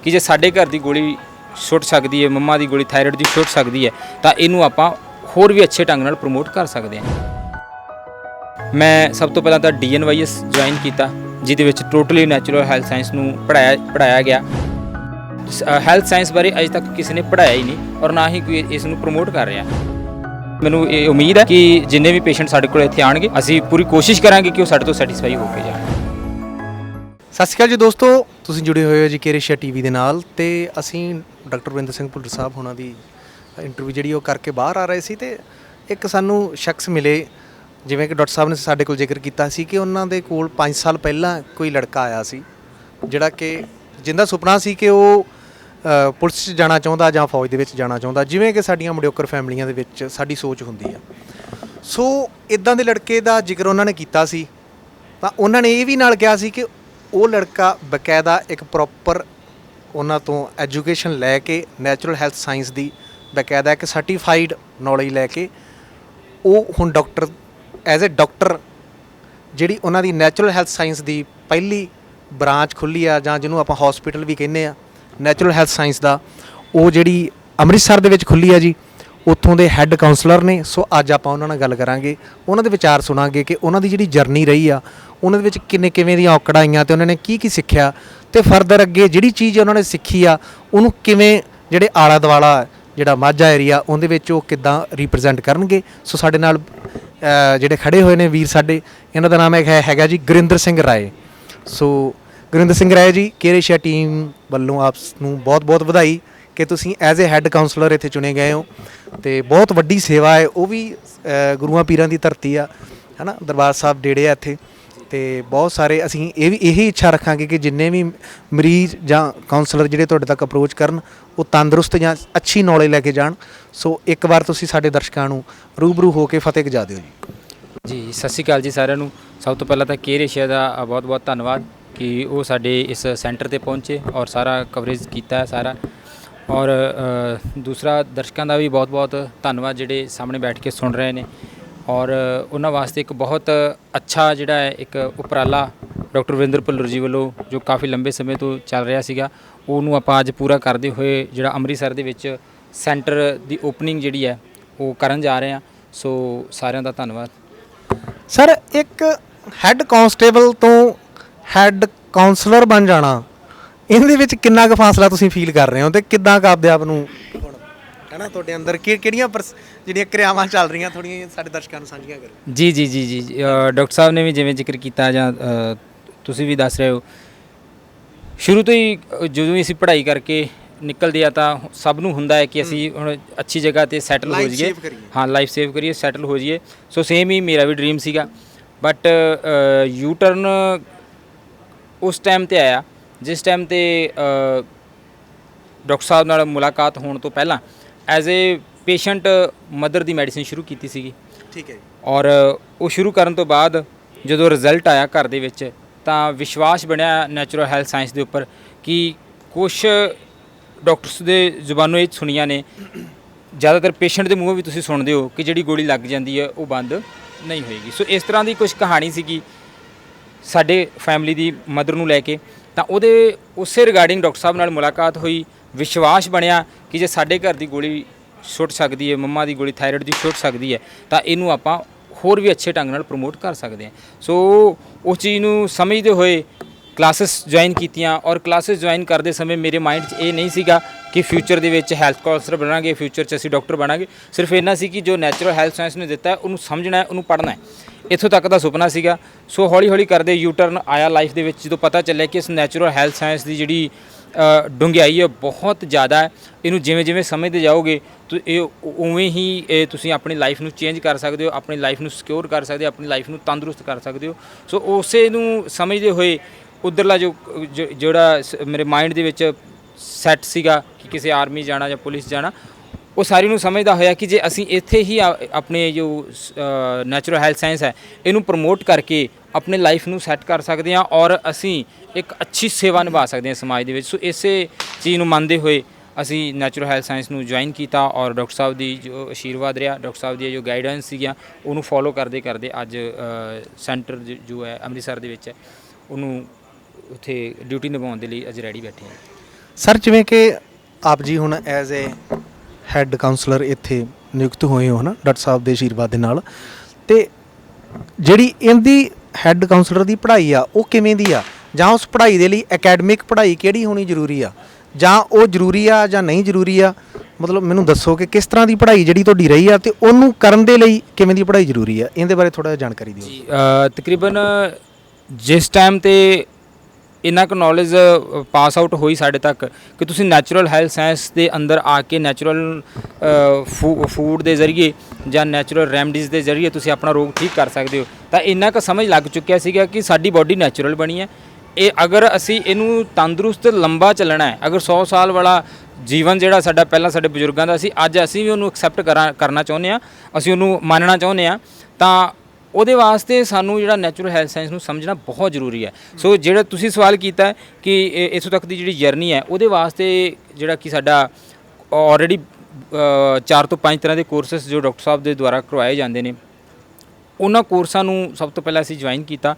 कि जे साडे घर की गोली छुट सकती है, मम्मा की गोली थायराइड की छुट सकती है, तो इनू आपां होर भी अच्छे ढंग नाल प्रमोट कर सकते हैं। मैं सब तो पहला तो DNYS ज्वाइन किया, जिहदे विच टोटली नैचुरल हैल्थ साइंस नू पढ़ाया गया। हैल्थ साइंस बारे अजे तक किसी ने पढ़ाया ही नहीं और ना ही कोई इस नू प्रमोट कर रहा। मैनू ये उम्मीद है कि जिन्ने भी पेशेंट साडे कोल इत्थे आउणगे, असीं पूरी कोशिश करांगे कि वो साडे तो सैटिस्फाई हो के जाण। ਸਤਿ ਸ਼੍ਰੀ ਅਕਾਲ ਜੀ ਦੋਸਤੋ, ਤੁਸੀਂ ਜੁੜੇ ਹੋਏ ਹੋ ਜੀ ਕੇਅਰ ਏਸ਼ੀਆ TV ਦੇ ਨਾਲ। ਤੇ ਅਸੀਂ ਡਾਕਟਰ ਰਵਿੰਦਰ ਸਿੰਘ ਭੁੱਲਰ ਸਾਹਿਬ ਹੋਣਾ ਦੀ ਇੰਟਰਵਿਊ ਜਿਹੜੀ ਉਹ ਕਰਕੇ ਬਾਹਰ ਆ ਰਹੇ ਸੀ ਤੇ ਇੱਕ ਸਾਨੂੰ ਸ਼ਖਸ ਮਿਲੇ, ਜਿਵੇਂ ਕਿ ਡਾਕਟਰ ਸਾਹਿਬ ਨੇ ਸਾਡੇ ਕੋਲ ਜ਼ਿਕਰ ਕੀਤਾ ਸੀ ਕਿ ਉਹਨਾਂ ਦੇ ਕੋਲ 5 ਸਾਲ ਪਹਿਲਾਂ ਕੋਈ ਲੜਕਾ ਆਇਆ ਸੀ ਜਿਹੜਾ ਕਿ ਜਿੰਦਾ ਸੁਪਨਾ ਸੀ ਕਿ ਉਹ ਪੁਲਿਸ 'ਚ ਜਾਣਾ ਚਾਹੁੰਦਾ ਜਾਂ ਫੌਜ ਦੇ ਵਿੱਚ ਜਾਣਾ ਚਾਹੁੰਦਾ, ਜਿਵੇਂ ਕਿ ਸਾਡੀਆਂ ਮਿਡਿਓਕਰ ਫੈਮਲੀਆਂ ਦੇ ਵਿੱਚ ਸਾਡੀ ਸੋਚ ਹੁੰਦੀ ਆ। ਸੋ ਇੱਦਾਂ ਦੇ ਲੜਕੇ ਦਾ ਜ਼ਿਕਰ ਉਹਨਾਂ ਨੇ ਕੀਤਾ ਸੀ ਤਾਂ ਉਹਨਾਂ ਨੇ ਇਹ ਵੀ ਨਾਲ ਕਿਹਾ ਸੀ ਕਿ ਉਹ ਲੜਕਾ ਬਕਾਇਦਾ ਇੱਕ ਪ੍ਰੋਪਰ ਉਹਨਾਂ ਤੋਂ ਐਜੂਕੇਸ਼ਨ ਲੈ ਕੇ ਨੈਚੁਰਲ ਹੈਲਥ ਸਾਇੰਸ ਦੀ ਬਕਾਇਦਾ ਇੱਕ ਸਰਟੀਫਾਈਡ ਨੌਲੇਜ ਲੈ ਕੇ ਉਹ ਹੁਣ ਡਾਕਟਰ ਐਜ਼ ਅ ਡਾਕਟਰ ਜਿਹੜੀ ਉਹਨਾਂ ਦੀ ਨੈਚੁਰਲ ਹੈਲਥ ਸਾਇੰਸ ਦੀ ਪਹਿਲੀ ਬ੍ਰਾਂਚ ਖੁੱਲ੍ਹੀ ਆ ਜਾਂ ਜਿਹਨੂੰ ਆਪਾਂ ਹੌਸਪੀਟਲ ਵੀ ਕਹਿੰਦੇ ਆ ਨੈਚੁਰਲ ਹੈਲਥ ਸਾਇੰਸ ਦਾ, ਉਹ ਜਿਹੜੀ ਅੰਮ੍ਰਿਤਸਰ ਦੇ ਵਿੱਚ ਖੁੱਲ੍ਹੀ ਆ ਜੀ, ਉੱਥੋਂ ਦੇ ਹੈੱਡ ਕਾਉਂਸਲਰ ਨੇ। ਸੋ ਅੱਜ ਆਪਾਂ ਉਹਨਾਂ ਨਾਲ ਗੱਲ ਕਰਾਂਗੇ, ਉਹਨਾਂ ਦੇ ਵਿਚਾਰ ਸੁਣਾਂਗੇ ਕਿ ਉਹਨਾਂ ਦੀ ਜਿਹੜੀ ਜਰਨੀ ਰਹੀ ਆ ਉਹਨਾਂ ਦੇ ਵਿੱਚ ਕਿਵੇਂ ਦੀਆਂ ਔਕੜਾਂ ਆਈਆਂ ਤੇ ਉਹਨਾਂ ਨੇ ਕੀ ਸਿੱਖਿਆ ਤੇ ਫਰਦਰ ਅੱਗੇ ਜਿਹੜੀ ਚੀਜ਼ ਉਹਨਾਂ ਨੇ ਸਿੱਖੀ ਆ ਉਹਨੂੰ ਕਿਵੇਂ ਜਿਹੜੇ ਆਲਾ ਦੁਆਲਾ ਜਿਹੜਾ ਮਾਝਾ ਏਰੀਆ ਉਹਦੇ ਵਿੱਚ ਉਹ ਕਿੱਦਾਂ ਰਿਪਰੈਜ਼ੈਂਟ ਕਰਨਗੇ। ਸੋ ਸਾਡੇ ਨਾਲ ਜਿਹੜੇ ਖੜੇ ਹੋਏ ਨੇ ਵੀਰ ਸਾਡੇ, ਇਹਨਾਂ ਦਾ ਨਾਮ ਹੈਗਾ ਜੀ ਗੁਰਿੰਦਰ ਸਿੰਘ ਰਾਏ। ਸੋ Gurinder Singh Rai ji, care Asia team ਵੱਲੋਂ ਆਪ ਨੂੰ ਬਹੁਤ ਵਧਾਈ ਕਿ ਤੁਸੀਂ ਐਜ਼ ਏ ਹੈੱਡ ਕਾਉਂਸਲਰ ਇੱਥੇ ਚੁਣੇ ਗਏ ਹੋ ਤੇ ਬਹੁਤ ਵੱਡੀ ਸੇਵਾ ਹੈ, ਉਹ ਵੀ ਗੁਰੂਆਂ ਪੀਰਾਂ ਦੀ ਧਰਤੀ ਆ, ਹੈ ਨਾ, ਦਰਬਾਰ ਸਾਹਿਬ ਡੇੜੇ ਆ ਇੱਥੇ। ਤੇ ਬਹੁਤ ਸਾਰੇ ਅਸੀਂ ਇਹੀ ਇੱਛਾ ਰੱਖਾਂਗੇ ਕਿ ਜਿੰਨੇ ਵੀ ਮਰੀਜ਼ ਜਾਂ ਕਾਉਂਸਲਰ ਜਿਹੜੇ ਤੁਹਾਡੇ ਤੱਕ ਅਪਰੋਚ ਕਰਨ ਉਹ ਤੰਦਰੁਸਤ ਜਾਂ ਅੱਛੀ ਨੌਲੇਜ ਲੈ ਕੇ ਜਾਣ। ਸੋ ਇੱਕ ਵਾਰ ਤੁਸੀਂ ਸਾਡੇ ਦਰਸ਼ਕਾਂ ਨੂੰ ਰੂਬਰੂ ਹੋ ਕੇ ਫਤਿਹ ਗਜਾ ਦਿਓ ਜੀ। ਜੀ ਸਤਿ ਸ਼੍ਰੀ ਅਕਾਲ ਜੀ ਸਾਰਿਆਂ ਨੂੰ। ਸਭ ਤੋਂ ਪਹਿਲਾਂ ਤਾਂ ਕੇਅਰ ਏਸ਼ੀਆ ਦਾ ਬਹੁਤ ਧੰਨਵਾਦ ਕਿ ਉਹ ਸਾਡੇ ਇਸ ਸੈਂਟਰ ਤੇ ਪਹੁੰਚੇ ਔਰ ਸਾਰਾ ਕਵਰੇਜ ਕੀਤਾ ਹੈ ਸਾਰਾ। ਔਰ ਦੂਸਰਾ ਦਰਸ਼ਕਾਂ ਦਾ ਵੀ ਬਹੁਤ ਧੰਨਵਾਦ ਜਿਹੜੇ ਸਾਹਮਣੇ ਬੈਠ ਕੇ ਸੁਣ ਰਹੇ ਨੇ। ਔਰ ਉਹਨਾਂ ਵਾਸਤੇ ਇੱਕ ਬਹੁਤ ਅੱਛਾ ਜਿਹੜਾ ਹੈ ਇੱਕ ਉਪਰਾਲਾ ਡਾਕਟਰ ਰਵਿੰਦਰ ਭੁੱਲਰ ਜੀ ਵੱਲੋਂ ਜੋ ਕਾਫੀ ਲੰਬੇ ਸਮੇਂ ਤੋਂ ਚੱਲ ਰਿਹਾ ਸੀਗਾ, ਉਹਨੂੰ ਆਪਾਂ ਅੱਜ ਪੂਰਾ ਕਰਦੇ ਹੋਏ ਜਿਹੜਾ ਅੰਮ੍ਰਿਤਸਰ ਦੇ ਵਿੱਚ ਸੈਂਟਰ ਦੀ ਓਪਨਿੰਗ ਜਿਹੜੀ ਹੈ ਉਹ ਕਰਨ ਜਾ ਰਹੇ ਹਾਂ। ਸੋ ਸਾਰਿਆਂ ਦਾ ਧੰਨਵਾਦ। ਸਰ, ਇੱਕ ਹੈੱਡ ਕਾਂਸਟੇਬਲ ਤੋਂ ਹੈੱਡ ਕਾਉਂਸਲਰ ਬਣ ਜਾਣਾ, ਇਹਦੇ ਵਿੱਚ ਕਿੰਨਾ ਕੁ ਫਾਸਲਾ ਤੁਸੀਂ ਫੀਲ ਕਰ ਰਹੇ ਹੋ ਤੇ ਕਿੱਦਾਂ ਕੁ ਆਪਦੇ ਆਪ ਨੂੰ ਹੈ ਨਾ ਤੁਹਾਡੇ ਅੰਦਰ ਕਿਹੜੀਆਂ ਜਿਹੜੀਆਂ ਕਿਰਿਆਵਾਂ ਚੱਲ ਰਹੀਆਂ ਥੋੜ੍ਹੀਆਂ ਸਾਡੇ ਦਰਸ਼ਕਾਂ ਨੂੰ ਸਾਂਝੀਆਂ ਕਰੋ। ਜੀ ਡਾਕਟਰ ਸਾਹਿਬ ਨੇ ਵੀ ਜਿਵੇਂ ਜ਼ਿਕਰ ਕੀਤਾ ਜਾਂ ਤੁਸੀਂ ਵੀ ਦੱਸ ਰਹੇ ਹੋ, ਸ਼ੁਰੂ ਤੋਂ ਹੀ ਜਦੋਂ ਅਸੀਂ ਪੜ੍ਹਾਈ ਕਰਕੇ ਨਿਕਲਦੇ ਆ ਤਾਂ ਸਭ ਨੂੰ ਹੁੰਦਾ ਹੈ ਕਿ ਅਸੀਂ ਹੁਣ ਅੱਛੀ ਜਗ੍ਹਾ 'ਤੇ ਸੈਟਲ ਹੋ ਜਾਈਏ, ਹਾਂ ਲਾਈਫ ਸੇਵ ਕਰੀਏ, ਸੈਟਲ ਹੋ ਜਾਈਏ। ਸੋ ਸੇਮ ਹੀ ਮੇਰਾ ਵੀ ਡਰੀਮ ਸੀਗਾ, ਬਟ ਯੂ ਟਰਨ ਉਸ ਟਾਈਮ 'ਤੇ ਆਇਆ ਜਿਸ ਟਾਈਮ 'ਤੇ ਡਾਕਟਰ ਸਾਹਿਬ ਨਾਲ ਮੁਲਾਕਾਤ ਹੋਣ ਤੋਂ ਪਹਿਲਾਂ as a patient mother the medicine ਸ਼ੁਰੂ ਕੀਤੀ ਸੀਗੀ। ਠੀਕ ਹੈ। ਔਰ ਉਹ ਸ਼ੁਰੂ ਕਰਨ ਤੋਂ ਬਾਅਦ ਜਦੋਂ ਰਿਜ਼ਲਟ ਆਇਆ ਘਰ ਦੇ ਵਿੱਚ ਤਾਂ ਵਿਸ਼ਵਾਸ ਬਣਿਆ ਨੈਚੁਰਲ ਹੈਲਥ ਸਾਇੰਸ ਦੇ ਉੱਪਰ ਕਿ ਕੁਛ ਡਾਕਟਰਸ ਦੇ ਜ਼ੁਬਾਨੋਂ ਇਹ ਸੁਣੀਆਂ ਨੇ, ਜ਼ਿਆਦਾਤਰ ਪੇਸ਼ੈਂਟ ਦੇ ਮੂੰਹੋਂ ਵੀ ਤੁਸੀਂ ਸੁਣਦੇ ਹੋ ਕਿ ਜਿਹੜੀ ਗੋਲੀ ਲੱਗ ਜਾਂਦੀ ਹੈ ਉਹ ਬੰਦ ਨਹੀਂ ਹੋਏਗੀ। ਸੋ ਇਸ ਤਰ੍ਹਾਂ ਦੀ ਕੁਛ ਕਹਾਣੀ ਸੀਗੀ ਸਾਡੇ ਫੈਮਿਲੀ ਦੀ ਮਦਰ ਨੂੰ ਲੈ ਕੇ, ਤਾਂ ਉਹਦੇ ਉਸੇ ਰਿਗਾਰਡਿੰਗ ਡਾਕਟਰ ਸਾਹਿਬ ਨਾਲ ਮੁਲਾਕਾਤ ਹੋਈ, ਵਿਸ਼ਵਾਸ ਬਣਿਆ ਕਿ ਜੇ ਸਾਡੇ ਘਰ ਦੀ ਗੋਲੀ ਛੁੱਟ ਸਕਦੀ ਹੈ, ਮੰਮਾ ਦੀ ਗੋਲੀ ਥਾਇਰਾਇਡ ਦੀ ਛੁੱਟ ਸਕਦੀ ਹੈ, ਤਾਂ ਇਹਨੂੰ ਆਪਾਂ ਹੋਰ ਵੀ ਅੱਛੇ ਢੰਗ ਨਾਲ ਪ੍ਰਮੋਟ ਕਰ ਸਕਦੇ ਹਾਂ। ਸੋ ਉਸ ਚੀਜ਼ ਨੂੰ ਸਮਝਦੇ ਹੋਏ ਕਲਾਸਿਸ ਜੁਆਇਨ ਕੀਤੀਆਂ ਔਰ ਕਲਾਸਿਸ ਜੁਆਇਨ ਕਰਦੇ ਸਮੇਂ ਮੇਰੇ ਮਾਈਂਡ 'ਚ ਇਹ ਨਹੀਂ ਸੀਗਾ ਕਿ ਫਿਊਚਰ ਦੇ ਵਿੱਚ ਹੈਲਥ ਕਾਉਂਸਲਰ ਬਣਾਂਗੇ, ਫਿਊਚਰ 'ਚ ਅਸੀਂ ਡਾਕਟਰ ਬਣਾਂਗੇ। ਸਿਰਫ ਇੰਨਾ ਸੀ ਕਿ ਜੋ ਨੈਚੁਰਲ ਹੈਲਥ ਸਾਇੰਸ ਨੇ ਦਿੱਤਾ ਉਹਨੂੰ ਸਮਝਣਾ ਹੈ, ਉਹਨੂੰ ਪੜ੍ਹਨਾ ਹੈ, ਇੱਥੋਂ ਤੱਕ ਦਾ ਸੁਪਨਾ ਸੀਗਾ। ਸੋ ਹੌਲੀ ਕਰਦੇ ਯੂ ਟਰਨ ਆਇਆ ਲਾਈਫ ਦੇ ਵਿੱਚ, ਜਦੋਂ ਪਤਾ ਚੱਲਿਆ ਕਿ ਇਸ ਨੈਚੁਰਲ ਹੈਲਥ ਸਾਇੰਸ ਦੀ ਜਿਹੜੀ ਡੂੰਘਾਈ ਹੈ ਬਹੁਤ ਜ਼ਿਆਦਾ ਹੈ। ਇਹਨੂੰ ਜਿਵੇਂ ਸਮਝਦੇ ਜਾਓਗੇ ਤਾਂ ਇਹ ਉਵੇਂ ਹੀ ਇਹ ਤੁਸੀਂ ਆਪਣੀ ਲਾਈਫ ਨੂੰ ਚੇਂਜ ਕਰ ਸਕਦੇ ਹੋ, ਆਪਣੀ ਲਾਈਫ ਨੂੰ ਸਿਕਿਉਰ ਕਰ ਸਕਦੇ ਹੋ, ਆਪਣੀ ਲਾਈਫ ਨੂੰ ਤੰਦਰੁਸਤ ਕਰ ਸਕਦੇ ਹੋ। ਸੋ ਉਸੇ ਨੂੰ ਸਮਝਦੇ ਹੋਏ ਉੱਧਰਲਾ ਜਿਹੜਾ ਮੇਰੇ ਮਾਈਂਡ ਦੇ ਵਿੱਚ ਸੈੱਟ ਸੀਗਾ ਕਿ ਕਿਸੇ ਆਰਮੀ ਜਾਣਾ ਜਾਂ ਪੁਲਿਸ ਜਾਣਾ, ਉਹ ਸਾਰੀ ਨੂੰ ਸਮਝਦਾ ਹੋਇਆ ਕਿ ਜੇ ਅਸੀਂ ਇੱਥੇ ਹੀ ਆਪਣੇ ਜੋ ਨੈਚੁਰਲ ਹੈਲਥ ਸਾਇੰਸ ਹੈ ਇਹਨੂੰ ਪ੍ਰਮੋਟ ਕਰਕੇ ਆਪਣੇ ਲਾਈਫ ਨੂੰ ਸੈੱਟ ਕਰ ਸਕਦੇ ਹਾਂ ਔਰ ਅਸੀਂ ਇੱਕ ਅੱਛੀ ਸੇਵਾ ਨਿਭਾ ਸਕਦੇ ਹਾਂ ਸਮਾਜ ਦੇ ਵਿੱਚ। ਸੋ ਇਸੇ ਚੀਜ਼ ਨੂੰ ਮੰਨਦੇ ਹੋਏ ਅਸੀਂ ਨੈਚੁਰਲ ਹੈਲਥ ਸਾਇੰਸ ਨੂੰ ਜੁਆਇਨ ਕੀਤਾ ਔਰ ਡਾਕਟਰ ਸਾਹਿਬ ਦੀ ਜੋ ਆਸ਼ੀਰਵਾਦ ਰਿਹਾ, ਡਾਕਟਰ ਸਾਹਿਬ ਦੀ ਜੋ ਗਾਈਡੈਂਸ ਸੀਗੀਆਂ ਉਹਨੂੰ ਫੋਲੋ ਕਰਦੇ ਅੱਜ ਸੈਂਟਰ ਜੋ ਹੈ ਅੰਮ੍ਰਿਤਸਰ ਦੇ ਵਿੱਚ ਹੈ ਉਹਨੂੰ ਉੱਥੇ ਡਿਊਟੀ ਨਿਭਾਉਣ ਦੇ ਲਈ ਅੱਜ ਰੈਡੀ ਬੈਠੇ ਹਾਂ। ਸਰ ਜਿਵੇਂ ਕਿ ਆਪ ਜੀ ਹੁਣ ਐਜ਼ ਏ ਹੈੱਡ ਕਾਉਂਸਲਰ ਇੱਥੇ ਨਿਯੁਕਤ ਹੋਏ ਹੋ ਨਾ ਡਾਕਟਰ ਸਾਹਿਬ ਦੇ ਆਸ਼ੀਰਵਾਦ ਦੇ ਨਾਲ, ਤੇ ਜਿਹੜੀ ਇਹਦੀ ਹੈੱਡ ਕਾਉਂਸਲਰ ਦੀ ਪੜ੍ਹਾਈ ਆ ਉਹ ਕਿਵੇਂ ਦੀ ਆ, ਜਾਂ ਉਸ ਪੜ੍ਹਾਈ ਦੇ ਲਈ ਅਕੈਡਮਿਕ ਪੜ੍ਹਾਈ ਕਿਹੜੀ ਹੋਣੀ ਜ਼ਰੂਰੀ ਆ, ਜਾਂ ਉਹ ਜ਼ਰੂਰੀ ਆ ਜਾਂ ਨਹੀਂ ਜ਼ਰੂਰੀ ਆ? ਮਤਲਬ ਮੈਨੂੰ ਦੱਸੋ ਕਿ ਕਿਸ ਤਰ੍ਹਾਂ ਦੀ ਪੜ੍ਹਾਈ ਜਿਹੜੀ ਤੁਹਾਡੀ ਰਹੀ ਆ ਤੇ ਉਹਨੂੰ ਕਰਨ ਦੇ ਲਈ ਕਿਵੇਂ ਦੀ ਪੜ੍ਹਾਈ ਜ਼ਰੂਰੀ ਆ, ਇਹਦੇ ਬਾਰੇ ਥੋੜ੍ਹਾ ਜਿਹਾ ਜਾਣਕਾਰੀ ਦਿਓ। ਜੀ ਤਕਰੀਬਨ ਜਿਸ ਟਾਈਮ ਤੇ ਇੰਨਾ ਕੁ ਨੌਲੇਜ ਪਾਸ ਆਊਟ ਹੋਈ ਸਾਡੇ ਤੱਕ ਕਿ ਤੁਸੀਂ ਨੈਚੁਰਲ ਹੈਲਥ ਸਾਇੰਸ ਦੇ ਅੰਦਰ ਆ ਕੇ ਨੈਚੁਰਲ ਫੂਡ ਦੇ ਜ਼ਰੀਏ ਜਾਂ ਨੈਚੁਰਲ ਰੈਮਡੀਜ਼ ਦੇ ਜ਼ਰੀਏ ਤੁਸੀਂ ਆਪਣਾ ਰੋਗ ਠੀਕ ਕਰ ਸਕਦੇ ਹੋ, ਤਾਂ ਇੰਨਾ ਕੁ ਸਮਝ ਲੱਗ ਚੁੱਕਿਆ ਸੀਗਾ ਕਿ ਸਾਡੀ ਬਾਡੀ ਨੈਚੁਰਲ ਬਣੀ ਹੈ। ਇਹ ਅਗਰ ਅਸੀਂ ਇਹਨੂੰ ਤੰਦਰੁਸਤ ਲੰਬਾ ਚੱਲਣਾ ਹੈ, ਅਗਰ 100 ਸਾਲ ਵਾਲਾ ਜੀਵਨ ਜਿਹੜਾ ਸਾਡਾ ਪਹਿਲਾਂ ਸਾਡੇ ਬਜ਼ੁਰਗਾਂ ਦਾ ਸੀ, ਅੱਜ ਅਸੀਂ ਵੀ ਉਹਨੂੰ ਐਕਸੈਪਟ ਕਰਨਾ ਚਾਹੁੰਦੇ ਹਾਂ, ਅਸੀਂ ਉਹਨੂੰ ਮੰਨਣਾ ਚਾਹੁੰਦੇ ਹਾਂ, ਤਾਂ ਉਹਦੇ ਵਾਸਤੇ ਸਾਨੂੰ ਜਿਹੜਾ ਨੈਚੁਰਲ ਹੈਲਥ ਸਾਇੰਸ ਨੂੰ ਸਮਝਣਾ ਬਹੁਤ ਜ਼ਰੂਰੀ ਹੈ। ਸੋ ਜਿਹੜਾ ਤੁਸੀਂ ਸਵਾਲ ਕੀਤਾ ਕਿ ਇੱਥੋਂ ਤੱਕ ਦੀ ਜਿਹੜੀ ਜਰਨੀ ਹੈ ਉਹਦੇ ਵਾਸਤੇ ਜਿਹੜਾ ਕਿ ਸਾਡਾ ਆਲਰੇਡੀ 4 ਤੋਂ 5 ਤਰ੍ਹਾਂ ਦੇ ਕੋਰਸਸ ਜੋ ਡਾਕਟਰ ਸਾਹਿਬ ਦੇ ਦੁਆਰਾ ਕਰਵਾਏ ਜਾਂਦੇ ਨੇ, ਉਹਨਾਂ ਕੋਰਸਾਂ ਨੂੰ ਸਭ ਤੋਂ ਪਹਿਲਾਂ ਅਸੀਂ ਜੁਆਇਨ ਕੀਤਾ।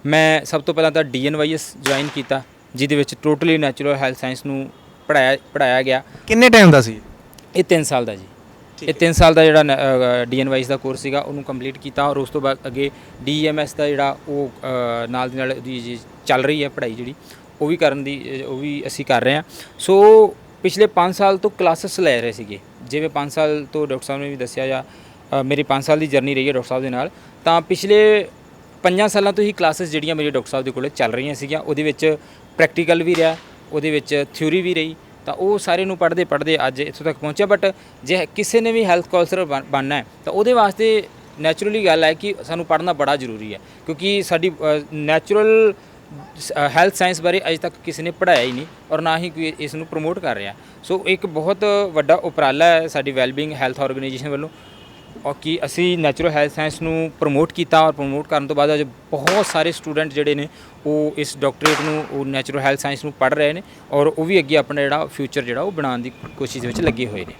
ਮੈਂ ਸਭ ਤੋਂ ਪਹਿਲਾਂ ਤਾਂ DNYS ਜੁਆਇਨ ਕੀਤਾ, ਜਿਹਦੇ ਵਿੱਚ ਟੋਟਲੀ ਨੈਚੁਰਲ ਹੈਲਥ ਸਾਇੰਸ ਨੂੰ ਪੜ੍ਹਾਇਆ ਗਿਆ। ਕਿੰਨੇ ਟਾਈਮ ਦਾ ਸੀ ਇਹ 3 ਸਾਲ ਦਾ ਜੀ। ਇਹ 3 ਸਾਲ ਦਾ ਜਿਹੜਾ DNYS ਦਾ ਕੋਰਸ ਸੀਗਾ ਉਹਨੂੰ ਕੰਪਲੀਟ ਕੀਤਾ, ਔਰ ਉਸ ਤੋਂ ਬਾਅਦ ਅੱਗੇ DEMS ਦਾ ਜਿਹੜਾ ਉਹ ਨਾਲ ਦੀ ਨਾਲ ਉਹਦੀ ਚੱਲ ਰਹੀ ਹੈ ਪੜ੍ਹਾਈ ਜਿਹੜੀ, ਉਹ ਵੀ ਅਸੀਂ ਕਰ ਰਹੇ ਹਾਂ। ਸੋ ਪਿਛਲੇ 5 ਸਾਲ ਤੋਂ ਕਲਾਸਿਸ ਲੈ ਰਹੇ ਸੀਗੇ, ਜਿਵੇਂ 5 ਸਾਲ ਤੋਂ ਡਾਕਟਰ ਸਾਹਿਬ ਨੇ ਵੀ ਦੱਸਿਆ, ਜਾਂ ਮੇਰੀ 5 ਸਾਲ ਦੀ ਜਰਨੀ ਰਹੀ ਹੈ ਡਾਕਟਰ ਸਾਹਿਬ ਦੇ ਨਾਲ, ਤਾਂ ਪਿਛਲੇ 5 ਸਾਲਾਂ ਤੋਂ ਹੀ ਕਲਾਸਿਸ ਜਿਹੜੀਆਂ ਮੇਰੇ ਡਾਕਟਰ ਸਾਹਿਬ ਦੇ ਕੋਲ ਚੱਲ ਰਹੀਆਂ ਸੀਗੀਆਂ, ਉਹਦੇ ਵਿੱਚ ਪ੍ਰੈਕਟੀਕਲ ਵੀ ਰਿਹਾ, ਉਹਦੇ ਵਿੱਚ ਥਿਊਰੀ ਵੀ ਰਹੀ, ਤਾਂ ਉਹ ਸਾਰੇ ਨੂੰ ਪੜ੍ਹਦੇ ਅੱਜ ਇੱਥੋਂ ਤੱਕ ਪਹੁੰਚਿਆ। ਬਟ ਜੇ ਕਿਸੇ ਨੇ ਵੀ ਹੈਲਥ ਕਾਉਂਸਲਰ ਬਣਨਾ ਹੈ ਤਾਂ ਉਹਦੇ ਵਾਸਤੇ ਨੈਚੁਰਲੀ ਗੱਲ ਹੈ ਕਿ ਸਾਨੂੰ ਪੜ੍ਹਨਾ ਬੜਾ ਜ਼ਰੂਰੀ ਹੈ, ਕਿਉਂਕਿ ਸਾਡੀ ਨੈਚੁਰਲ ਹੈਲਥ ਸਾਇੰਸ ਬਾਰੇ ਅਜੇ ਤੱਕ ਕਿਸੇ ਨੇ ਪੜ੍ਹਾਇਆ ਹੀ ਨਹੀਂ, ਔਰ ਨਾ ਹੀ ਕੋਈ ਇਸ ਨੂੰ ਪ੍ਰਮੋਟ ਕਰ ਰਿਹਾ। ਸੋ ਇੱਕ ਬਹੁਤ ਵੱਡਾ ਉਪਰਾਲਾ ਹੈ ਸਾਡੀ ਵੈਲਬੀਇੰਗ ਹੈਲਥ ਆਰਗੇਨਾਈਜੇਸ਼ਨ ਵੱਲੋਂ, ਔਰ ਕਿ ਅਸੀਂ ਨੈਚੁਰਲ ਹੈਲਥ ਸਾਇੰਸ ਨੂੰ ਪ੍ਰਮੋਟ ਕੀਤਾ, ਔਰ ਪ੍ਰਮੋਟ ਕਰਨ ਤੋਂ ਬਾਅਦ ਅੱਜ ਬਹੁਤ ਸਾਰੇ ਸਟੂਡੈਂਟ ਜਿਹੜੇ ਨੇ ਉਹ ਇਸ ਡਾਕਟਰੇਟ ਨੂੰ, ਉਹ ਨੈਚੁਰਲ ਹੈਲਥ ਸਾਇੰਸ ਨੂੰ ਪੜ੍ਹ ਰਹੇ ਨੇ, ਔਰ ਉਹ ਵੀ ਅੱਗੇ ਆਪਣਾ ਜਿਹੜਾ ਫਿਊਚਰ ਜਿਹੜਾ ਉਹ ਬਣਾਉਣ ਦੀ ਕੋਸ਼ਿਸ਼ ਵਿੱਚ ਲੱਗੇ ਹੋਏ ਨੇ।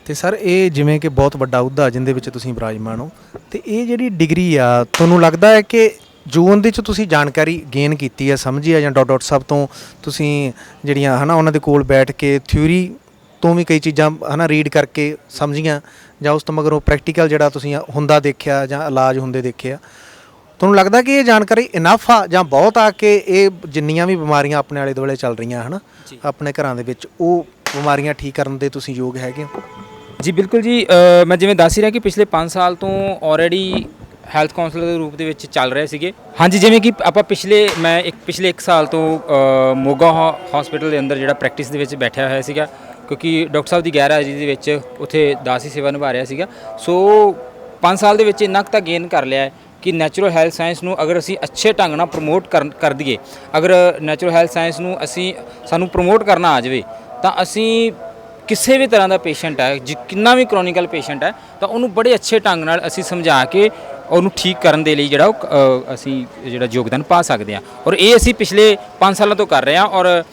ਤੇ ਸਰ ਇਹ ਜਿਵੇਂ ਕਿ ਬਹੁਤ ਵੱਡਾ ਅਹੁਦਾ ਜਿਹਦੇ ਵਿੱਚ ਤੁਸੀਂ ਵਿਰਾਜਮਾਨ ਹੋ, ਤੇ ਇਹ ਜਿਹੜੀ ਡਿਗਰੀ ਆ ਤੁਹਾਨੂੰ ਲੱਗਦਾ ਹੈ ਕਿ ਜੋ ਉਹਦੇ 'ਚ ਤੁਸੀਂ ਜਾਣਕਾਰੀ ਗੇਨ ਕੀਤੀ ਹੈ, ਸਮਝੀ ਹੈ, ਜਾਂ ਡਾਕਟਰ ਸਾਹਿਬ ਤੋਂ ਤੁਸੀਂ ਜਿਹੜੀਆਂ ਹੈ ਨਾ ਉਹਨਾਂ ਦੇ ਕੋਲ ਬੈਠ ਕੇ ਥਿਊਰੀ ਤੋਂ ਵੀ ਕਈ ਚੀਜ਼ਾਂ ਹੈ ਨਾ ਰੀਡ ਕਰਕੇ ਸਮਝੀਆਂ, ਜਾਂ ਉਸ ਤੋਂ ਮਗਰੋਂ ਪ੍ਰੈਕਟੀਕਲ ਜਿਹੜਾ ਤੁਸੀਂ ਹੁੰਦਾ ਦੇਖਿਆ ਜਾਂ ਇਲਾਜ ਹੁੰਦੇ ਦੇਖਿਆ, ਤੁਹਾਨੂੰ ਲੱਗਦਾ ਕਿ ਇਹ ਜਾਣਕਾਰੀ ਇਨਫ ਆ ਜਾਂ ਬਹੁਤ ਆ ਕਿ ਇਹ ਜਿੰਨੀਆਂ ਵੀ ਬਿਮਾਰੀਆਂ ਆਪਣੇ ਆਲੇ ਦੁਆਲੇ ਚੱਲ ਰਹੀਆਂ ਹੈ ਨਾ ਆਪਣੇ ਘਰਾਂ ਦੇ ਵਿੱਚ, ਉਹ ਬਿਮਾਰੀਆਂ ਠੀਕ ਕਰਨ ਦੇ ਤੁਸੀਂ ਯੋਗ ਹੈਗੇ ਹੋ? ਜੀ ਬਿਲਕੁਲ ਜੀ, ਮੈਂ ਜਿਵੇਂ ਦੱਸ ਹੀ ਰਿਹਾ ਕਿ ਪਿਛਲੇ 5 ਸਾਲ ਤੋਂ ਆਲਰੇਡੀ ਹੈਲਥ ਕਾਉਂਸਲਰ ਦੇ ਰੂਪ ਦੇ ਵਿੱਚ ਚੱਲ ਰਹੇ ਸੀਗੇ। ਹਾਂਜੀ, ਜਿਵੇਂ ਕਿ ਆਪਾਂ ਪਿਛਲੇ 1 ਸਾਲ ਤੋਂ ਮੋਗਾ ਹਸਪੀਟਲ ਦੇ ਅੰਦਰ ਜਿਹੜਾ ਪ੍ਰੈਕਟਿਸ ਦੇ ਵਿੱਚ ਬੈਠਿਆ ਹੋਇਆ ਸੀਗਾ, ਕਿਉਂਕਿ ਡਾਕਟਰ ਸਾਹਿਬ ਦੀ ਗੈਰ ਹਾਜ਼ਰੀ ਦੇ ਵਿੱਚ ਉੱਥੇ ਦਾਸੀ ਸੇਵਾ ਨਿਭਾ ਰਿਹਾ ਸੀਗਾ। ਸੋ 5 ਸਾਲ ਦੇ ਵਿੱਚ ਇੰਨਾ ਕੁ ਤਾਂ ਗੇਨ ਕਰ ਲਿਆ ਹੈ ਕਿ ਨੈਚੁਰਲ ਹੈਲਥ ਸਾਇੰਸ ਨੂੰ ਅਗਰ ਅਸੀਂ ਅੱਛੇ ਢੰਗ ਨਾਲ ਪ੍ਰਮੋਟ ਕਰ ਦਈਏ, ਅਗਰ ਨੈਚੁਰਲ ਹੈਲਥ ਸਾਇੰਸ ਨੂੰ ਸਾਨੂੰ ਪ੍ਰਮੋਟ ਕਰਨਾ ਆ ਜਾਵੇ, ਤਾਂ ਅਸੀਂ ਕਿਸੇ ਵੀ ਤਰ੍ਹਾਂ ਦਾ ਪੇਸ਼ੈਂਟ ਹੈ, ਕਿੰਨਾ ਵੀ ਕ੍ਰੋਨਿਕਲ ਪੇਸ਼ੈਂਟ ਹੈ, ਤਾਂ ਉਹਨੂੰ ਬੜੇ ਅੱਛੇ ਢੰਗ ਨਾਲ ਅਸੀਂ ਸਮਝਾ ਕੇ ਉਹਨੂੰ ਠੀਕ ਕਰਨ ਦੇ ਲਈ ਜਿਹੜਾ ਉਹ ਅਸੀਂ ਜਿਹੜਾ ਯੋਗਦਾਨ ਪਾ ਸਕਦੇ ਹਾਂ। ਔਰ ਇਹ ਅਸੀਂ ਪਿਛਲੇ 5 ਸਾਲਾਂ ਤੋਂ ਕਰ ਰਹੇ ਹਾਂ, ਔਰ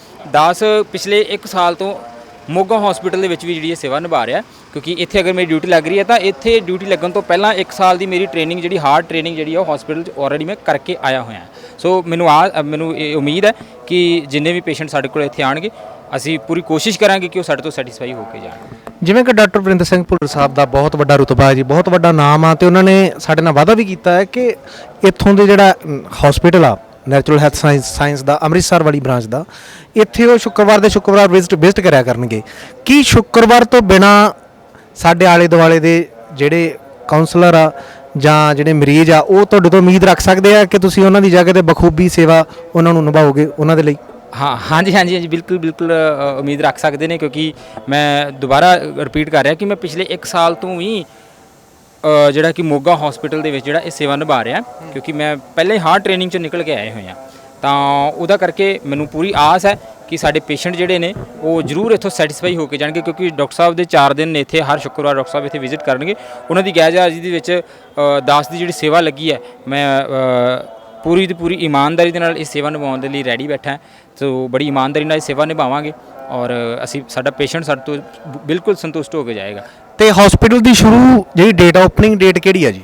ਪਿਛਲੇ 1 ਸਾਲ ਤੋਂ ਮੋਗਾ ਹਸਪੀਟਲ ਦੇ ਵਿੱਚ ਵੀ ਜਿਹੜੀ ਇਹ ਸੇਵਾ ਨਿਭਾ ਰਿਹਾ, ਕਿਉਂਕਿ ਇੱਥੇ ਅਗਰ ਮੇਰੀ ਡਿਊਟੀ ਲੱਗ ਰਹੀ ਹੈ ਤਾਂ ਇੱਥੇ ਡਿਊਟੀ ਲੱਗਣ ਤੋਂ ਪਹਿਲਾਂ 1 ਸਾਲ ਦੀ ਮੇਰੀ ਟ੍ਰੇਨਿੰਗ ਜਿਹੜੀ ਹਾਰਡ ਟ੍ਰੇਨਿੰਗ ਜਿਹੜੀ ਆ ਉਹ ਹਸਪੀਟਲ 'ਚ ਆਲਰੇਡੀ ਮੈਂ ਕਰਕੇ ਆਇਆ ਹੋਇਆ। ਸੋ ਮੈਨੂੰ ਇਹ ਉਮੀਦ ਹੈ ਕਿ ਜਿੰਨੇ ਵੀ ਪੇਸ਼ੈਂਟ ਸਾਡੇ ਕੋਲ ਇੱਥੇ ਆਉਣਗੇ, ਅਸੀਂ ਪੂਰੀ ਕੋਸ਼ਿਸ਼ ਕਰਾਂਗੇ ਕਿ ਉਹ ਸਾਡੇ ਤੋਂ ਸੈਟੀਸਫਾਈ ਹੋ ਕੇ ਜਾਣ। ਜਿਵੇਂ ਕਿ ਡਾਕਟਰ ਵਰਿੰਦਰ ਸਿੰਘ ਭੁੱਲਰ ਸਾਹਿਬ ਦਾ ਬਹੁਤ ਵੱਡਾ ਰੁਤਬਾ ਹੈ ਜੀ, ਬਹੁਤ ਵੱਡਾ ਨਾਮ ਆ, ਤੇ ਉਹਨਾਂ ਨੇ ਸਾਡੇ ਨਾਲ ਵਾਅਦਾ ਵੀ ਕੀਤਾ ਹੈ ਕਿ ਇੱਥੋਂ ਦੇ ਜਿਹੜਾ ਹਸਪੀਟਲ ਆ ਨੈਚੁਰਲ ਹੈਲਥ ਸਾਇੰਸ ਦਾ ਅੰਮ੍ਰਿਤਸਰ ਵਾਲੀ ਬ੍ਰਾਂਚ ਦਾ, ਇੱਥੇ ਉਹ ਸ਼ੁੱਕਰਵਾਰ ਵਿਜ਼ਿਟ ਕਰਿਆ ਕਰਨਗੇ। ਕੀ ਸ਼ੁੱਕਰਵਾਰ ਤੋਂ ਬਿਨਾ ਸਾਡੇ ਆਲੇ ਦੁਆਲੇ ਦੇ ਜਿਹੜੇ ਕਾਉਂਸਲਰ ਆ ਜਾਂ ਜਿਹੜੇ ਮਰੀਜ਼ ਆ ਉਹ ਤੁਹਾਡੇ ਤੋਂ ਉਮੀਦ ਰੱਖ ਸਕਦੇ ਆ ਕਿ ਤੁਸੀਂ ਉਹਨਾਂ ਦੀ ਜਗ੍ਹਾ ਤੇ ਬਖੂਬੀ ਸੇਵਾ ਉਹਨਾਂ ਨੂੰ ਨਿਭਾਓਗੇ ਉਹਨਾਂ ਦੇ ਲਈ? ਹਾਂਜੀ ਬਿਲਕੁਲ ਉਮੀਦ ਰੱਖ ਸਕਦੇ ਨੇ, ਕਿਉਂਕਿ ਮੈਂ ਦੁਬਾਰਾ ਰਿਪੀਟ ਕਰ ਰਿਹਾ ਕਿ ਮੈਂ ਪਿਛਲੇ 1 ਸਾਲ ਤੋਂ ਵੀ ਜਿਹੜਾ ਕਿ ਮੋਗਾ ਹਸਪੀਟਲ ਦੇ ਵਿੱਚ ਜਿਹੜਾ ਇਹ ਸੇਵਾ ਨਿਭਾ ਰਿਹਾ, ਕਿਉਂਕਿ ਮੈਂ ਪਹਿਲੇ ਹੀ ਹਾਰਡ ਟ੍ਰੇਨਿੰਗ 'ਚ ਨਿਕਲ ਕੇ ਆਏ ਹੋਏ ਹਾਂ, ਤਾਂ ਉਹਦਾ ਕਰਕੇ ਮੈਨੂੰ ਪੂਰੀ ਆਸ ਹੈ ਕਿ ਸਾਡੇ ਪੇਸ਼ੈਂਟ ਜਿਹੜੇ ਨੇ ਉਹ ਜ਼ਰੂਰ ਇੱਥੋਂ ਸੈਟੀਸਫਾਈ ਹੋ ਕੇ ਜਾਣਗੇ, ਕਿਉਂਕਿ ਡਾਕਟਰ ਸਾਹਿਬ ਦੇ 4 ਦਿਨ ਨੇ ਇੱਥੇ, ਹਰ ਸ਼ੁੱਕਰਵਾਰ ਡਾਕਟਰ ਸਾਹਿਬ ਇੱਥੇ ਵਿਜ਼ਿਟ ਕਰਨਗੇ। ਉਹਨਾਂ ਦੀ ਗੈਰ ਹਾਜ਼ਰੀ ਦੇ ਵਿੱਚ ਦਾਸ ਦੀ ਜਿਹੜੀ ਸੇਵਾ ਲੱਗੀ ਹੈ, ਮੈਂ ਪੂਰੀ ਦੀ ਪੂਰੀ ਇਮਾਨਦਾਰੀ ਦੇ ਨਾਲ ਇਸ ਸੇਵਾ ਨਿਭਾਉਣ ਦੇ ਲਈ ਰੈਡੀ ਬੈਠਾ ਹਾਂ। ਸੋ ਬੜੀ ਇਮਾਨਦਾਰੀ ਨਾਲ ਇਹ ਸੇਵਾ ਨਿਭਾਵਾਂਗੇ, ਔਰ ਸਾਡਾ ਪੇਸ਼ੈਂਟ ਸਾਡੇ ਤੋਂ ਬਿਲਕੁਲ ਸੰਤੁਸ਼ਟ ਹੋ ਕੇ ਜਾਏਗਾ। ਤੇ ਹਸਪੀਟਲ ਦੀ ਸ਼ੁਰੂ ਜਿਹੜੀ ਡੇਟ ਆ, ਓਪਨਿੰਗ ਡੇਟ ਕਿਹੜੀ ਆ ਜੀ?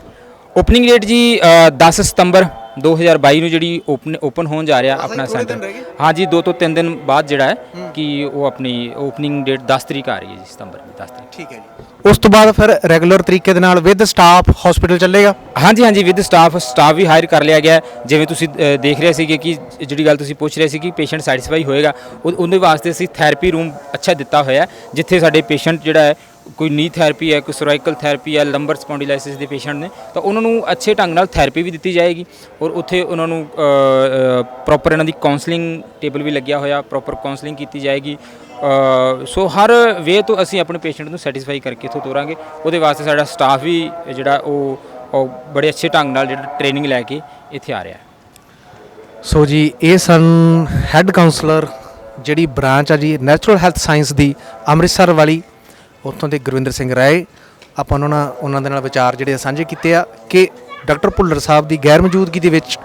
ਓਪਨਿੰਗ ਡੇਟ ਜੀ 10 ਸਤੰਬਰ 2022 ਨੂੰ ਜਿਹੜੀ ਓਪਨ ਹੋਣ ਜਾ ਰਿਹਾ ਆਪਣਾ ਥੋੜ੍ਹੇ ਦਿਨ ਸੈਂਟਰ। ਰਹਿ ਗਏ। ਹਾਂਜੀ 2 ਤੋਂ 3 ਦਿਨ ਬਾਅਦ ਜਿਹੜਾ ਹੈ ਕਿ ਉਹ ਆਪਣੀ ਓਪਨਿੰਗ ਡੇਟ 10 ਤਰੀਕ ਆ ਰਹੀ ਹੈ ਜੀ, ਸਤੰਬਰ ਦੀ 10 ਤਰੀਕ। ਠੀਕ ਹੈ ਜੀ। ਉਸ ਤੋਂ ਬਾਅਦ ਫਿਰ ਰੈਗੂਲਰ ਤਰੀਕੇ ਦੇ ਨਾਲ ਵਿਦ ਸਟਾਫ ਹਸਪੀਟਲ ਚੱਲੇਗਾ। ਹਾਂਜੀ ਵਿਦ ਸਟਾਫ ਵੀ ਹਾਇਰ ਕਰ ਲਿਆ ਗਿਆ ਹੈ। ਜਿਵੇਂ ਤੁਸੀਂ ਦੇਖ ਰਹੇ ਸੀਗੇ ਕਿ ਜਿਹੜੀ ਗੱਲ ਤੁਸੀਂ ਪੁੱਛ ਰਹੇ ਸੀ ਕਿ ਪੇਸ਼ੈਂਟ ਸੈਟੀਸਫਾਈ ਹੋਏਗਾ, ਉਹਦੇ ਵਾਸਤੇ ਅਸੀਂ ਥੈਰੇਪੀ ਰੂਮ ਅੱਛਾ ਦਿੱਤਾ ਹੋਇਆ, ਜਿੱਥੇ ਸਾਡੇ ਪੇਸ਼ੈਂਟ ਜਿਹੜਾ ਹੈ ਕੋਈ ਨੀ ਥੈਰੇਪੀ ਹੈ, ਕੋਈ ਸਰਵਾਈਕਲ ਥੈਰੇਪੀ ਹੈ, ਲੰਬਰ ਸਪੌਂਡੀਲਾਈਸਿਸ ਦੇ ਪੇਸ਼ੈਂਟ ਨੇ ਤਾਂ ਉਹਨਾਂ ਨੂੰ ਅੱਛੇ ਢੰਗ ਨਾਲ ਥੈਰੇਪੀ ਵੀ ਦਿੱਤੀ ਜਾਏਗੀ ਔਰ ਉੱਥੇ ਉਹਨਾਂ ਨੂੰ ਪ੍ਰੋਪਰ ਇਹਨਾਂ ਦੀ ਕਾਉਂਸਲਿੰਗ ਟੇਬਲ ਵੀ ਲੱਗਿਆ ਹੋਇਆ, ਪ੍ਰੋਪਰ ਕਾਉਂਸਲਿੰਗ ਕੀਤੀ ਜਾਏਗੀ। ਸੋ ਹਰ ਵੇ ਤੋਂ ਅਸੀਂ ਆਪਣੇ ਪੇਸ਼ੈਂਟ ਨੂੰ ਸੈਟੀਸਫਾਈ ਕਰਕੇ ਇੱਥੋਂ ਤੋਰਾਂਗੇ। ਉਹਦੇ ਵਾਸਤੇ ਸਾਡਾ ਸਟਾਫ ਵੀ ਜਿਹੜਾ ਉਹ ਬੜੇ ਅੱਛੇ ਢੰਗ ਨਾਲ ਜਿਹੜਾ ਟ੍ਰੇਨਿੰਗ ਲੈ ਕੇ ਇੱਥੇ ਆ ਰਿਹਾ ਹੈ। ਸੋ ਜੀ ਇਹ ਸਨ ਹੈੱਡ ਕਾਉਂਸਲਰ ਜਿਹੜੀ ਬ੍ਰਾਂਚ ਆ ਜੀ ਨੈਚੁਰਲ ਹੈਲਥ ਸਾਇੰਸ ਦੀ ਅੰਮ੍ਰਿਤਸਰ ਵਾਲੀ, ਉੱਥੋਂ ਦੇ ਗੁਰਵਿੰਦਰ ਸਿੰਘ ਰਾਏ। ਆਪਾਂ ਉਹਨਾਂ ਦੇ ਨਾਲ ਵਿਚਾਰ ਜਿਹੜੇ ਸਾਂਝੇ ਕੀਤੇ ਆ ਕਿ ਡਾਕਟਰ ਭੁੱਲਰ ਸਾਹਿਬ ਦੀ ਗੈਰ ਮੌਜੂਦਗੀ ਦੇ ਵਿੱਚ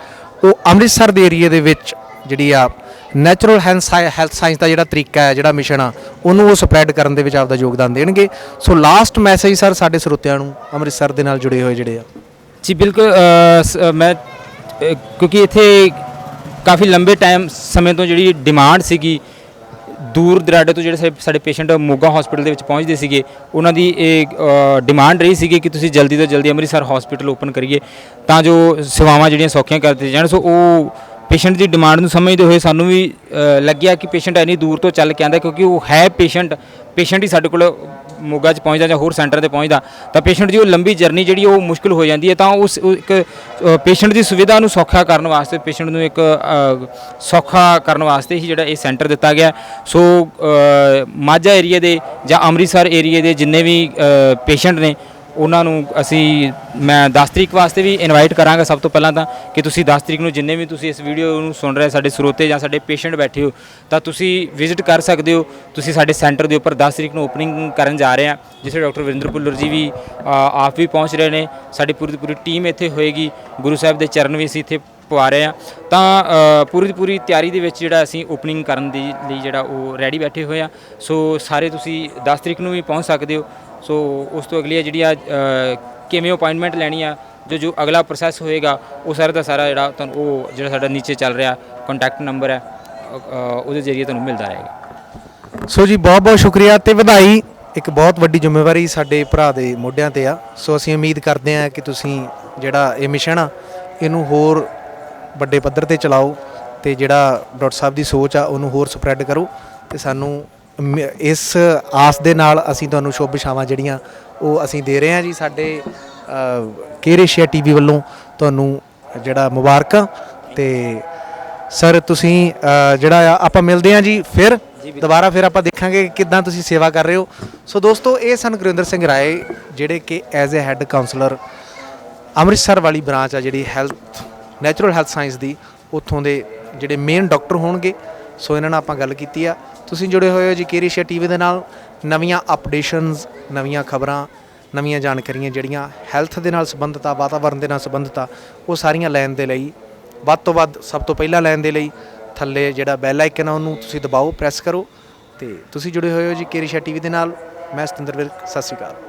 ਉਹ ਅੰਮ੍ਰਿਤਸਰ ਦੇ ਏਰੀਏ ਦੇ ਵਿੱਚ ਜਿਹੜੀ ਆ ਨੈਚੁਰਲ ਹੈਲਥ ਸਾਇੰਸ ਦਾ ਜਿਹੜਾ ਤਰੀਕਾ ਹੈ, ਜਿਹੜਾ ਮਿਸ਼ਨ ਆ, ਉਹਨੂੰ ਉਹ ਸਪਰੈਡ ਕਰਨ ਦੇ ਵਿੱਚ ਆਪਦਾ ਯੋਗਦਾਨ ਦੇਣਗੇ। ਸੋ ਲਾਸਟ ਮੈਸੇਜ ਸਰ ਸਾਡੇ ਸਰੋਤਿਆਂ ਨੂੰ ਅੰਮ੍ਰਿਤਸਰ ਦੇ ਨਾਲ ਜੁੜੇ ਹੋਏ ਜਿਹੜੇ ਆ। ਜੀ ਬਿਲਕੁਲ। ਮੈਂ ਕਿਉਂਕਿ ਇੱਥੇ ਕਾਫੀ ਲੰਬੇ ਸਮੇਂ ਤੋਂ ਜਿਹੜੀ ਡਿਮਾਂਡ ਸੀਗੀ, ਦੂਰ ਦਰਾਡੇ ਤੋਂ ਜਿਹੜੇ ਸਾਡੇ ਪੇਸ਼ੈਂਟ ਮੋਗਾ ਹਸਪੀਟਲ ਦੇ ਵਿੱਚ ਪਹੁੰਚਦੇ ਸੀਗੇ, ਉਹਨਾਂ ਦੀ ਇਹ ਡਿਮਾਂਡ ਰਹੀ ਸੀਗੀ ਕਿ ਤੁਸੀਂ ਜਲਦੀ ਤੋਂ ਜਲਦੀ ਅੰਮ੍ਰਿਤਸਰ ਹਸਪੀਟਲ ਓਪਨ ਕਰੀਏ ਤਾਂ ਜੋ ਸੇਵਾਵਾਂ ਜਿਹੜੀਆਂ ਸੌਖੀਆਂ ਕਰ ਦਿੱਤੀਆਂ ਜਾਣ। ਸੋ ਉਹ ਪੇਸ਼ੈਂਟ ਦੀ ਡਿਮਾਂਡ ਨੂੰ ਸਮਝਦੇ ਹੋਏ ਸਾਨੂੰ ਵੀ ਲੱਗਿਆ ਕਿ ਪੇਸ਼ੈਂਟ ਇੰਨੀ ਦੂਰ ਤੋਂ ਚੱਲ ਕੇ ਆਉਂਦਾ, ਕਿਉਂਕਿ ਉਹ ਹੈ ਪੇਸ਼ੈਂਟ ਹੀ ਸਾਡੇ ਕੋਲ ਮੋਗਾ 'ਚ ਪਹੁੰਚਦਾ ਜਾਂ ਹੋਰ ਸੈਂਟਰ 'ਤੇ ਪਹੁੰਚਦਾ ਤਾਂ ਪੇਸ਼ੈਂਟ ਦੀ ਉਹ ਲੰਬੀ ਜਰਨੀ ਜਿਹੜੀ ਉਹ ਮੁਸ਼ਕਿਲ ਹੋ ਜਾਂਦੀ ਹੈ। ਤਾਂ ਇੱਕ ਪੇਸ਼ੈਂਟ ਦੀ ਸੁਵਿਧਾ ਨੂੰ ਸੌਖਾ ਕਰਨ ਵਾਸਤੇ, ਪੇਸ਼ੈਂਟ ਨੂੰ ਇੱਕ ਸੌਖਾ ਕਰਨ ਵਾਸਤੇ ਹੀ ਜਿਹੜਾ ਇਹ ਸੈਂਟਰ ਦਿੱਤਾ ਗਿਆ। ਸੋ ਮਾਝਾ ਏਰੀਏ ਦੇ ਜਾਂ ਅੰਮ੍ਰਿਤਸਰ ਏਰੀਏ ਦੇ ਜਿੰਨੇ ਵੀ ਪੇਸ਼ੈਂਟ ਨੇ ਉਹਨਾਂ ਨੂੰ ਮੈਂ 10 ਤਰੀਕ ਵਾਸਤੇ ਵੀ ਇਨਵਾਈਟ ਕਰਾਂਗਾ। ਸਭ ਤੋਂ ਪਹਿਲਾਂ ਤਾਂ ਕਿ ਤੁਸੀਂ 10 ਤਰੀਕ ਨੂੰ ਜਿੰਨੇ ਵੀ ਤੁਸੀਂ ਇਸ ਵੀਡੀਓ ਨੂੰ ਸੁਣ ਰਹੇ ਸਾਡੇ ਸਰੋਤੇ ਜਾਂ ਸਾਡੇ ਪੇਸ਼ੈਂਟ ਬੈਠੇ ਹੋ ਤਾਂ ਤੁਸੀਂ ਵਿਜ਼ਿਟ ਕਰ ਸਕਦੇ ਹੋ। ਤੁਸੀਂ ਸਾਡੇ ਸੈਂਟਰ ਦੇ ਉੱਪਰ 10 ਤਰੀਕ ਨੂੰ ਓਪਨਿੰਗ ਕਰਨ ਜਾ ਰਹੇ ਹਾਂ, ਜਿੱਥੇ ਡਾਕਟਰ ਵਰਿੰਦਰ ਭੁੱਲਰ ਜੀ ਵੀ ਆਪ ਵੀ ਪਹੁੰਚ ਰਹੇ ਨੇ। ਸਾਡੀ ਪੂਰੀ ਟੀਮ ਇੱਥੇ ਹੋਏਗੀ। ਗੁਰੂ ਸਾਹਿਬ ਦੇ ਚਰਨ ਵੀ ਅਸੀਂ ਇੱਥੇ ਪਵਾ ਰਹੇ ਹਾਂ। ਤਾਂ ਪੂਰੀ ਤਿਆਰੀ ਦੇ ਵਿੱਚ ਜਿਹੜਾ ਅਸੀਂ ਓਪਨਿੰਗ ਕਰਨ ਦੇ ਲਈ ਜਿਹੜਾ ਉਹ ਰੈਡੀ ਬੈਠੇ ਹੋਏ ਆ। ਸੋ ਸਾਰੇ ਤੁਸੀਂ 10 ਤਰੀਕ ਨੂੰ ਵੀ ਪਹੁੰਚ ਸਕਦੇ ਹੋ। ਸੋ ਉਸ ਤੋਂ ਅਗਲੀ ਜਿਹੜੀ ਆ ਕਿਵੇਂ ਅਪਾਇੰਟਮੈਂਟ ਲੈਣੀ ਆ, ਜੋ ਅਗਲਾ ਪ੍ਰੋਸੈਸ ਹੋਏਗਾ ਉਹ ਸਾਰਾ ਦਾ ਸਾਰਾ ਜਿਹੜਾ ਤੁਹਾਨੂੰ ਉਹ ਜਿਹੜਾ ਸਾਡਾ ਨੀਚੇ ਚੱਲ ਰਿਹਾ ਕੰਟੈਕਟ ਨੰਬਰ ਹੈ ਉਹਦੇ ਜ਼ਰੀਏ ਤੁਹਾਨੂੰ ਮਿਲਦਾ ਰਹੇਗਾ। ਸੋ ਜੀ ਬਹੁਤ ਬਹੁਤ ਸ਼ੁਕਰੀਆ ਤੇ ਵਧਾਈ। ਇੱਕ ਬਹੁਤ ਵੱਡੀ ਜ਼ਿੰਮੇਵਾਰੀ ਸਾਡੇ ਭਰਾ ਦੇ ਮੋਢਿਆਂ ਤੇ ਆ। ਸੋ ਅਸੀਂ ਉਮੀਦ ਕਰਦੇ ਹਾਂ ਕਿ ਤੁਸੀਂ ਜਿਹੜਾ ਇਹ ਮਿਸ਼ਨ ਆ ਇਹਨੂੰ ਹੋਰ ਵੱਡੇ ਪੱਧਰ ਤੇ ਚਲਾਓ ਤੇ ਜਿਹੜਾ ਡਾਕਟਰ ਸਾਹਿਬ ਦੀ ਸੋਚ ਆ ਉਹਨੂੰ ਹੋਰ ਸਪਰੈਡ ਕਰੋ। ਤੇ ਸਾਨੂੰ ਇਸ ਆਸ ਦੇ ਨਾਲ ਅਸੀਂ ਤੁਹਾਨੂੰ ਸ਼ੁਭ ਇਛਾਵਾਂ ਜਿਹੜੀਆਂ ਉਹ ਅਸੀਂ ਦੇ ਰਹੇ ਹਾਂ ਜੀ। ਸਾਡੇ ਕੇਅਰ ਏਸ਼ੀਆ ਟੀਵੀ ਵੱਲੋਂ ਤੁਹਾਨੂੰ ਜਿਹੜਾ ਮੁਬਾਰਕਾਂ। ਤੇ ਸਰ ਤੁਸੀਂ ਜਿਹੜਾ ਆ ਆਪਾਂ ਮਿਲਦੇ ਹਾਂ ਜੀ ਫਿਰ ਦੁਬਾਰਾ, ਫਿਰ ਆਪਾਂ ਦੇਖਾਂਗੇ ਕਿੱਦਾਂ ਤੁਸੀਂ ਸੇਵਾ ਕਰ ਰਹੇ ਹੋ। ਸੋ ਦੋਸਤੋ ਇਹ ਸਨ ਗੁਰਵਿੰਦਰ ਸਿੰਘ ਰਾਏ ਜਿਹੜੇ ਕਿ as a head counsellor Amritsar ਵਾਲੀ ਬ੍ਰਾਂਚ ਆ ਜਿਹੜੀ ਨੈਚੁਰਲ ਹੈਲਥ ਸਾਇੰਸ ਦੀ, ਉੱਥੋਂ ਦੇ ਜਿਹੜੇ ਮੇਨ ਡਾਕਟਰ ਹੋਣਗੇ। ਸੋ ਇਹਨਾਂ ਨਾਲ ਆਪਾਂ ਗੱਲ ਕੀਤੀ ਆ। ਤੁਸੀਂ ਜੁੜੇ ਹੋਏ ਹੋ ਜੀ ਕੇਅਰ ਏਸ਼ੀਆ ਟੀਵੀ ਦੇ ਨਾਲ। ਨਵੀਆਂ ਅਪਡੇਸ਼ਨਸ, ਨਵੀਆਂ ਖਬਰਾਂ, ਨਵੀਆਂ ਜਾਣਕਾਰੀਆਂ ਜਿਹੜੀਆਂ ਹੈਲਥ ਦੇ ਨਾਲ ਸੰਬੰਧਿਤ ਆ, ਵਾਤਾਵਰਨ ਦੇ ਨਾਲ ਸੰਬੰਧਿਤ ਆ, ਉਹ ਸਾਰੀਆਂ ਲੈਣ ਦੇ ਲਈ ਵੱਧ ਤੋਂ ਵੱਧ ਸਭ ਤੋਂ ਪਹਿਲਾਂ ਲੈਣ ਦੇ ਲਈ ਥੱਲੇ ਜਿਹੜਾ ਬੈਲ ਆਈਕਨ ਆ ਉਹਨੂੰ ਤੁਸੀਂ ਦਬਾਓ, ਪ੍ਰੈਸ ਕਰੋ। ਤੇ ਤੁਸੀਂ ਜੁੜੇ ਹੋਏ ਹੋ ਜੀ ਕੇਅਰ ਏਸ਼ੀਆ ਟੀਵੀ ਦੇ ਨਾਲ। ਮੈਂ ਸਤਿੰਦਰ ਵਿਰਕ, ਸਤਿ ਸ਼੍ਰੀ ਅਕਾਲ।